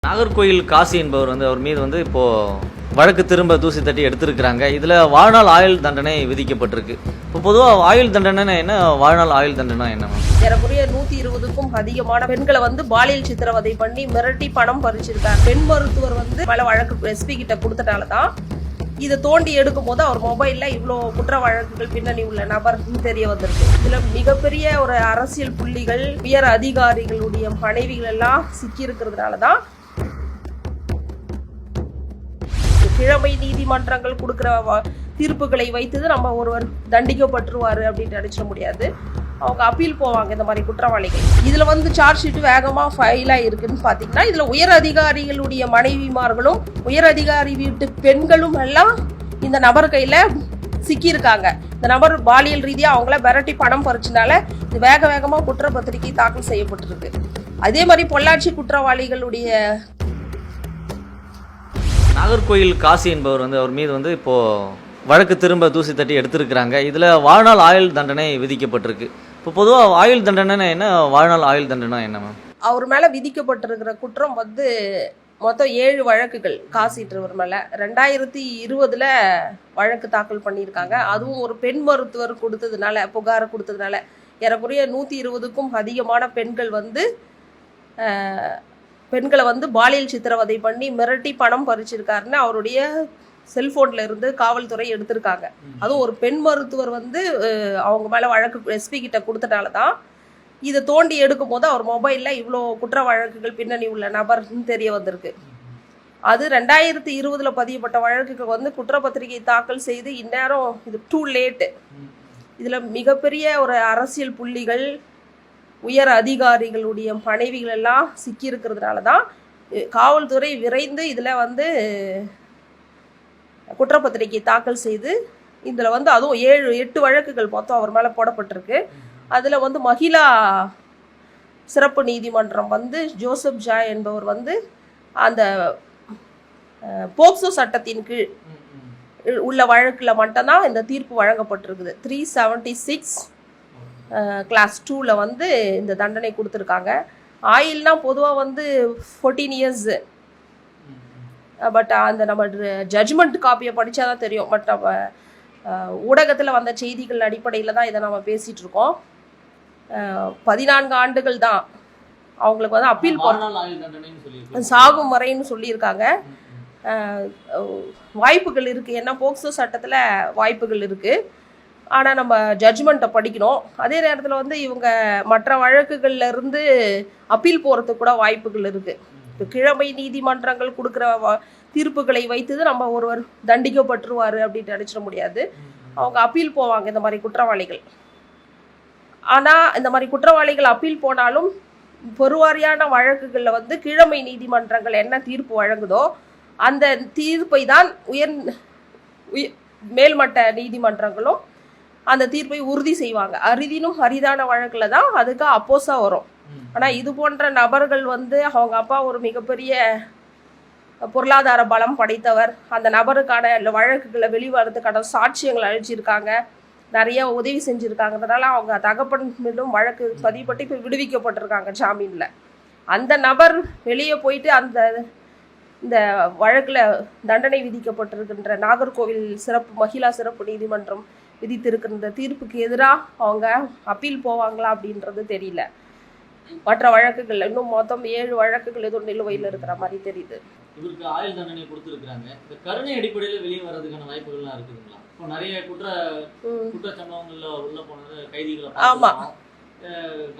நாகர்கோயில் காசி என்பவர் அவர் மீது இப்போ வழக்கு திரும்ப தூசி தட்டி எடுத்திருக்கிறாங்க. இதில் வாழ்நாள் ஆயுள் தண்டனை விதிக்கப்பட்டிருக்கு. இப்போ பொதுவாக ஆயுள் தண்டனை என்ன, வாழ்நாள் ஆயுள் தண்டனை என்ன? ஏறக்குறைய 120க்கும் அதிகமான பெண்களை பாலியல் சித்திரவதை பண்ணி மிரட்டி பணம் பறிச்சிருக்காங்க. பெண் மருத்துவர் மேல வழக்கு எஸ்பி கிட்ட கொடுத்தனால தான் இதை தோண்டி எடுக்கும் போது அவர் மொபைல்ல இவ்வளோ குற்ற வழக்குகள் பின்னணி உள்ள நபர் தெரிய வந்திருக்கு. இதுல மிகப்பெரிய ஒரு அரசியல் புள்ளிகள், உயர் அதிகாரிகளுடைய மனைவிகள் எல்லாம் சிக்கி இருக்கிறதுனால தான் கிழமை நீதிமன்றங்கள் கொடுக்கிற தீர்ப்புகளை வைத்தது நம்ம ஒருவர் தண்டிக்கப்பட்டுருவாரு அப்படின்னு நினைச்சிட முடியாது. அவங்க அப்பீல் போவாங்க இந்த மாதிரி குற்றவாளிகள். இதுல சார்ஜ் ஷீட் வேகமா ஃபைல் ஆயிருக்குன்னு பாத்தீங்கன்னா, இதுல உயர் அதிகாரிகளுடைய மனைவிமார்களும் உயர் அதிகாரி வீட்டு பெண்களும் எல்லாம் இந்த நபர் கையில சிக்கி இருக்காங்க. இந்த நபர் பாலியல் ரீதியா அவங்கள மிரட்டி பணம் பறிச்சனால இது வேகமா குற்றப்பத்திரிகை தாக்கல் செய்யப்பட்டிருக்கு. அதே மாதிரி பொள்ளாச்சி குற்றவாளிகளுடைய நாகர்கோயில் காசி என்பவர் அவர் மீது இப்போ வழக்கு திரும்ப தூசி தட்டி எடுத்திருக்கிறாங்க. இதில் வாழ்நாள் ஆயுள் தண்டனை விதிக்கப்பட்டிருக்கு. இப்போ பொதுவாக ஆயுள் தண்டனை என்ன, வாழ்நாள் ஆயுள் தண்டனை என்ன மேம்? அவர் மேலே விதிக்கப்பட்டிருக்கிற குற்றம் மொத்தம் 7 வழக்குகள் காசிட்டவர் மேலே 2020 வழக்கு தாக்கல் பண்ணியிருக்காங்க. அதுவும் ஒரு பெண் மருத்துவர் புகார் கொடுத்ததுனால ஏறக்குறைய 120க்கும் அதிகமான பெண்களை பாலியல் சித்திரவதை பண்ணி மிரட்டி பணம் பறிச்சிருக்காருன்னு அவருடைய செல்போன்ல இருந்து காவல்துறை எடுத்திருக்காங்க. அதுவும் ஒரு பெண் மருத்துவர் அவங்க மேல வழக்கு எஸ்பி கிட்ட கொடுத்தனால தான் இதை தோண்டி எடுக்கும் போது அவர் மொபைல்ல இவ்வளோ குற்ற வழக்குகள் பின்னணி உள்ள நபர் தெரிய வந்திருக்கு. அது 2020 பதியப்பட்ட வழக்குக்கு குற்றப்பத்திரிகை தாக்கல் செய்து இந்நேரம் இது டூ லேட்டு. இதுல மிகப்பெரிய ஒரு அரசியல் புள்ளிகள், உயர் அதிகாரிகளுடைய மனைவிகள் எல்லாம் சிக்கி இருக்கிறதுனால தான் காவல்துறை விரைந்து இதுல குற்றப்பத்திரிகை தாக்கல் செய்து இதுல அதுவும் 7-8 வழக்குகள் மொத்தம் அவர் மேல போடப்பட்டிருக்கு. அதுல மகிழா சிறப்பு நீதிமன்றம் ஜோசப் ஜாய் என்பவர் அந்த போக்சோ சட்டத்தின் கீழ் உள்ள வழக்குல மட்டும்தான் இந்த தீர்ப்பு வழங்கப்பட்டிருக்குது. 376 கிளாஸ் 2ல இந்த தண்டனை கொடுத்துருக்காங்க. ஆயில்னா பொதுவாக 14 இயர்ஸ். பட் அந்த நம்ம ஜட்ஜ்மெண்ட் காப்பியை படித்தாதான் தெரியும். பட் நம்ம ஊடகத்தில் வந்த செய்திகள் அடிப்படையில் தான் இதை நம்ம பேசிகிட்டு இருக்கோம். 14 ஆண்டுகள் தான் அவங்களுக்கு அப்பீல் சாகும் வரைன்னு சொல்லியிருக்காங்க. வாய்ப்புகள் இருக்குது, ஏன்னா போக்சோ சட்டத்தில் வாய்ப்புகள் இருக்குது. ஆனால் நம்ம ஜட்ஜ்மெண்ட்டை படிக்கணும். அதே நேரத்தில் இவங்க மற்ற வழக்குகள்ல இருந்து அப்பீல் போகிறதுக்கு கூட வாய்ப்புகள் இருக்குது. இப்போ கிழமை நீதிமன்றங்கள் கொடுக்குற தீர்ப்புகளை வைத்தது நம்ம ஒருவர் தண்டிக்கப்பட்டுருவாரு அப்படின்னு நினைச்சிட முடியாது. அவங்க அப்பீல் போவாங்க இந்த மாதிரி குற்றவாளிகள். ஆனால் இந்த மாதிரி குற்றவாளிகள் அப்பீல் போனாலும் பெருவாரியான வழக்குகளில் கிழமை நீதிமன்றங்கள் என்ன தீர்ப்பு வழங்குதோ அந்த தீர்ப்பை தான் மேல்மட்ட நீதிமன்றங்களும் அந்த தீர்ப்பை உறுதி செய்வாங்க. அரிதான வழக்குல தான் அதுக்கு அப்போஸா வரும். ஆனா இது போன்ற நபர்கள் அவங்க அப்பா ஒரு மிகப்பெரிய பொருளாதார பலம் படைத்தவர். அந்த நபருக்கான வழக்குகளை வெளிவரதுக்கான சாட்சியங்களை அழிச்சிருக்காங்க, நிறைய உதவி செஞ்சிருக்காங்கன்றதால அவங்க தகப்பன் மீண்டும் வழக்கு பதிவுபட்டு இப்போ விடுவிக்கப்பட்டிருக்காங்க ஜாமீன்ல. அந்த நபர் வெளியே போயிட்டு இந்த வழக்குல தண்டனை விதிக்கப்பட்டிருக்கின்ற நாகர்கோவில் மகிழா சிறப்பு நீதிமன்றம் விதித்திருக்கின்ற தீர்ப்புக்கு எதிராக அவங்க அப்பீல் போவாங்களா அப்படின்றது தெரியல. மற்ற வழக்குகள் இன்னும் மொத்தம் 7 வழக்குகள் எதுவும் நிலுவையில் இருக்கிற மாதிரி தெரியுது. இவருக்கு ஆயுள் தண்டனை கொடுத்திருக்காங்க. இந்த கருணை அடிப்படையில் வெளியே வர்றதுக்கான வாய்ப்புகள்லாம் இருக்குதுங்களா? இப்போ நிறைய குற்ற சம்பவங்கள்ல உள்ள போனது கைதிகளை. ஆமா,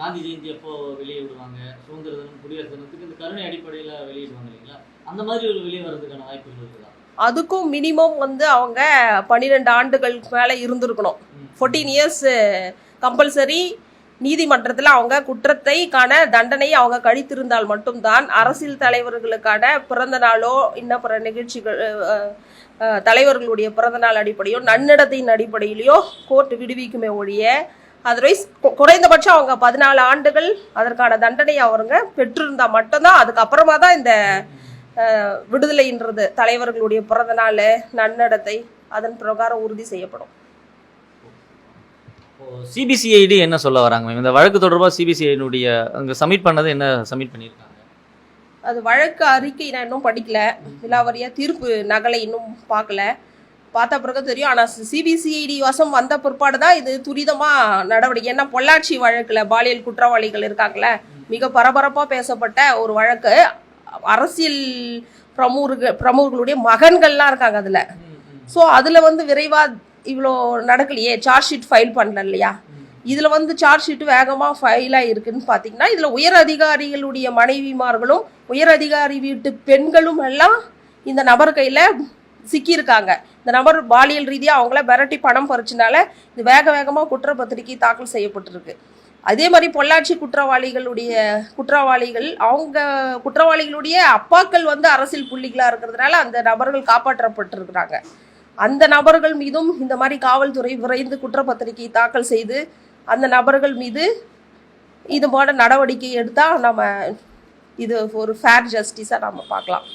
காந்தி ஜெயந்தி அப்போ வெளியே விடுவாங்க, சுதந்திர தினம், குடியரசு தினத்துக்கு இந்த கருணை அடிப்படையில வெளியிடுவாங்க இல்லைங்களா? அந்த மாதிரி ஒரு வெளியே வர்றதுக்கான வாய்ப்புகள் இருக்குதா? அதுக்கும் மினிமம் அவங்க 12 ஆண்டுகள் மேலே இருந்திருக்கணும். 14 இயர்ஸ் கம்பல்சரி. நீதிமன்றத்தில் அவங்க குற்றத்தைக்கான தண்டனையை அவங்க கழித்திருந்தால் மட்டும்தான் அரசியல் தலைவர்களுக்கான பிறந்த நாளோ இன்ன நிகழ்ச்சிகள், தலைவர்களுடைய பிறந்த நாள் அடிப்படையோ நன்னடத்தையின் அடிப்படையிலையோ கோர்ட் விடுவிக்குமே ஒழிய, அதர்வைஸ் குறைந்தபட்சம் அவங்க 14 ஆண்டுகள் அதற்கான தண்டனையை அவங்க பெற்றிருந்தா மட்டும்தான் அதுக்கப்புறமா தான் இந்த விடுதலைன்றது தலைவர்களுடைய பிறந்த நாள் நன்னடத்தை அதன் பிரகாரம் உறுதி செய்யப்படும். சிபிசிஐடி என்ன சொல்ல வராங்க மேம்? இந்த வழக்கு தொடர்பாக சிபிசிஐடியுடைய அங்கே சப்மிட் பண்ணது என்ன சப்மிட் பண்ணியிருக்காங்க? அது வழக்கு அறிக்கை நான் இன்னும் படிக்கல, விலாவரியாக தீர்ப்பு நகலை இன்னும் பார்க்கல. பார்த்த பிறகு தெரியும். ஆனால் சிபிசிஐடி வசம் வந்த பிற்பாடு தான் இது துரிதமாக நடவடிக்கை. ஏன்னா பொள்ளாச்சி வழக்கில் பாலியல் குற்றவாளிகள் இருக்காங்களே, மிக பரபரப்பாக பேசப்பட்ட ஒரு வழக்கு. அரசியல் பிரமுகர்களுடைய மகன்கள்லாம் இருக்காங்க அதில். ஸோ அதில் வந்து விரைவாக இவ்வளோ நடக்கலையே, சார்ஜ் ஷீட் ஃபைல் பண்ணல இல்லையா. இதில் வந்து சார்ஜ் ஷீட்டு வேகமாக ஃபைலாக இருக்குதுன்னு பார்த்தீங்கன்னா, இதில் உயர் அதிகாரிகளுடைய மனைவிமார்களும் உயர் அதிகாரி வீட்டு பெண்களும் எல்லாம் இந்த நபர் கையில் சிக்கியிருக்காங்க. இந்த நபர் பாலியல் ரீதியாக அவங்கள மிரட்டி பணம் பறிச்சனால இது வேகமாக குற்றப்பத்திரிகை தாக்கல் செய்யப்பட்டிருக்கு. அதே மாதிரி பொள்ளாச்சி குற்றவாளிகள் அவங்க குற்றவாளிகளுடைய அப்பாக்கள் வந்து அரசியல் புள்ளிகளாக இருக்கிறதுனால அந்த நபர்கள் காப்பாற்றப்பட்டிருக்கிறாங்க. அந்த நபர்கள் மீதும் இந்த மாதிரி காவல்துறை விரைந்து குற்றப்பத்திரிகை தாக்கல் செய்து அந்த நபர்கள் மீது இது போல நடவடிக்கை எடுத்தால் நம்ம இது ஒரு ஃபேர் ஜஸ்டிஸாக நம்ம பார்க்கலாம்.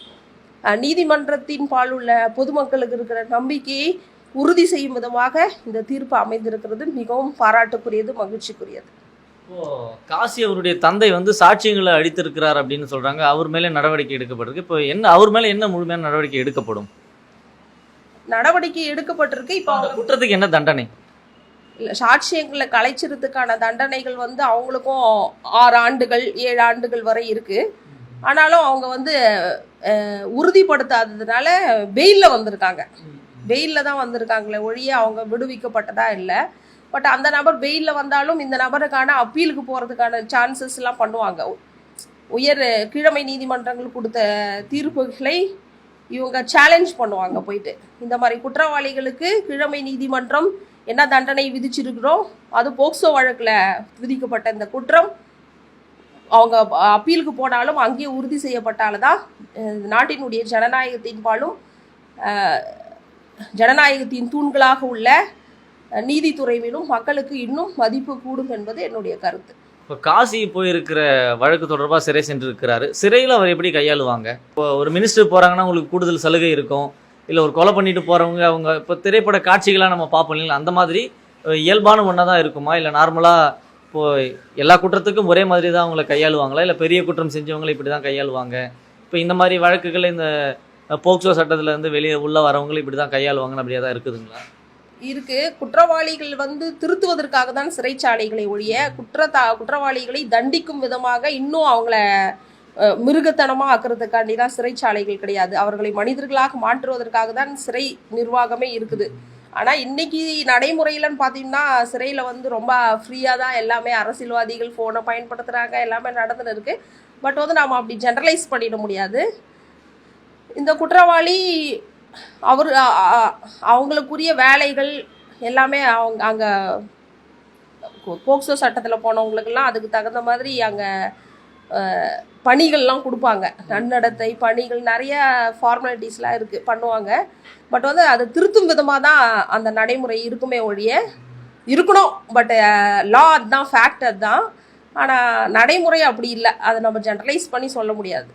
நீதிமன்றத்தின் பால் உள்ள பொதுமக்களுக்கு இருக்கிற நம்பிக்கையை உறுதி செய்யும் விதமாக இந்த தீர்ப்பு அமைந்திருக்கிறது மிகவும் பாராட்டுக்குரியது, மகிழ்ச்சிக்குரியது. இப்போ காசி அவருடைய தந்தை வந்து சாட்சியங்களை அளித்திருக்கிறார் அப்படின்னு சொல்றாங்க. அவர் மேலே நடவடிக்கை எடுக்கப்பட்டிருக்கு. இப்போ அவர் மேலே என்ன முழுமையான நடவடிக்கை எடுக்கப்படும்? நடவடிக்கை எடுக்கப்பட்டிருக்கு. இப்போ அந்த குற்றத்துக்கு என்ன தண்டனை? இல்லை, சாட்சியங்களை கலைச்சிறதுக்கான தண்டனைகள் வந்து அவங்களுக்கும் 6 ஆண்டுகள் 7 ஆண்டுகள் வரை இருக்கு. ஆனாலும் அவங்க வந்து உறுதிப்படுத்தாததுனால பெயிலில் வந்திருக்காங்க. பெயிலில் தான் வந்திருக்காங்களே ஒழிய அவங்க விடுவிக்கப்பட்டதா இல்லை. பட் அந்த நபர் பெயிலில் வந்தாலும் இந்த நபருக்கான அப்பீலுக்கு போகிறதுக்கான சான்சஸ்லாம் பண்ணுவாங்க. கீழமை நீதிமன்றங்கள் கொடுத்த தீர்ப்புகளை இவங்க சேலஞ்ச் பண்ணுவாங்க போயிட்டு. இந்த மாதிரி குற்றவாளிகளுக்கு கீழமை நீதிமன்றம் என்ன தண்டனை விதிச்சிருக்கிறோம், அது போக்சோ வழக்கில் விதிக்கப்பட்ட இந்த குற்றம் அவங்க அப்பீலுக்கு போனாலும் அங்கேயே உறுதி செய்யப்பட்டால்தான் நாட்டினுடைய ஜனநாயகத்தின் பாலும் ஜனநாயகத்தின் தூண்களாக உள்ள நீதித்துறை மீதும் மக்களுக்கு இன்னும் மதிப்பு கூடும் என்பது என்னுடைய கருத்து. இப்போ காசி போயிருக்கிற வழக்கு தொடர்பாக சிறை சென்றிருக்கிறாரு. சிறையில் அவர் எப்படி கையாளுவாங்க? இப்போ ஒரு மினிஸ்டர் போகிறாங்கன்னா உங்களுக்கு கூடுதல் சலுகை இருக்கும், இல்லை ஒரு கொலை பண்ணிட்டு போகிறவங்க அவங்க இப்போ திரைப்பட காட்சிகளாக நம்ம பார்ப்போம் இல்லைங்களா, அந்த மாதிரி இயல்பான ஒன்றா தான் இருக்குமா, இல்லை நார்மலாக இப்போது எல்லா குற்றத்துக்கும் ஒரே மாதிரி தான் அவங்கள கையாளுவாங்களா, இல்லை பெரிய குற்றம் செஞ்சவங்களை இப்படி தான் கையாளுவாங்க? இப்போ இந்த மாதிரி வழக்குகள் இந்த போக்சோ சட்டத்தில் இருந்து வெளியே உள்ளே வரவங்களை இப்படி தான் கையாளுவாங்கன்னு அப்படியே தான் இருக்குதுங்களா? இருக்கு. குற்றவாளிகள் வந்து திருத்துவதற்காக தான் சிறைச்சாலைகளை ஒழிய குற்றவாளிகளை தண்டிக்கும் விதமாக இன்னும் அவங்கள மிருகத்தனமாக ஆக்கிறதுக்காண்டி தான் சிறைச்சாலைகள் கிடையாது. அவர்களை மனிதர்களாக மாற்றுவதற்காக தான் சிறை நிர்வாகமே இருக்குது. ஆனால் இன்னைக்கு நடைமுறையிலன்னு பார்த்தீங்கன்னா சிறையில் வந்து ரொம்ப ஃப்ரீயாக தான் எல்லாமே, அரசியல்வாதிகள் ஃபோனை பயன்படுத்துகிறாங்க, எல்லாமே நடந்துன்னு இருக்கு. பட் வந்து நாம் அப்படி ஜென்ரலைஸ் பண்ணிட முடியாது. இந்த குற்றவாளி அவங்களுக்குரிய வேலைகள் எல்லாமே அவங்க அங்கே போக்சோ சட்டத்தில் போனவங்களுக்கெல்லாம் அதுக்கு தகுந்த மாதிரி அங்கே பணிகள்லாம் கொடுப்பாங்க. நன்னடத்தை பணிகள் நிறைய ஃபார்மாலிட்டிஸ்லாம் இருக்குது, பண்ணுவாங்க. பட் வந்து அதை திருத்தும் விதமாக தான் அந்த நடைமுறை இருக்குமே ஒழிய இருக்கணும். பட் லா அதுதான், ஃபேக்ட் அதுதான். ஆனால் நடைமுறை அப்படி இல்லை. அதை நம்ம ஜென்ரலைஸ் பண்ணி சொல்ல முடியாது.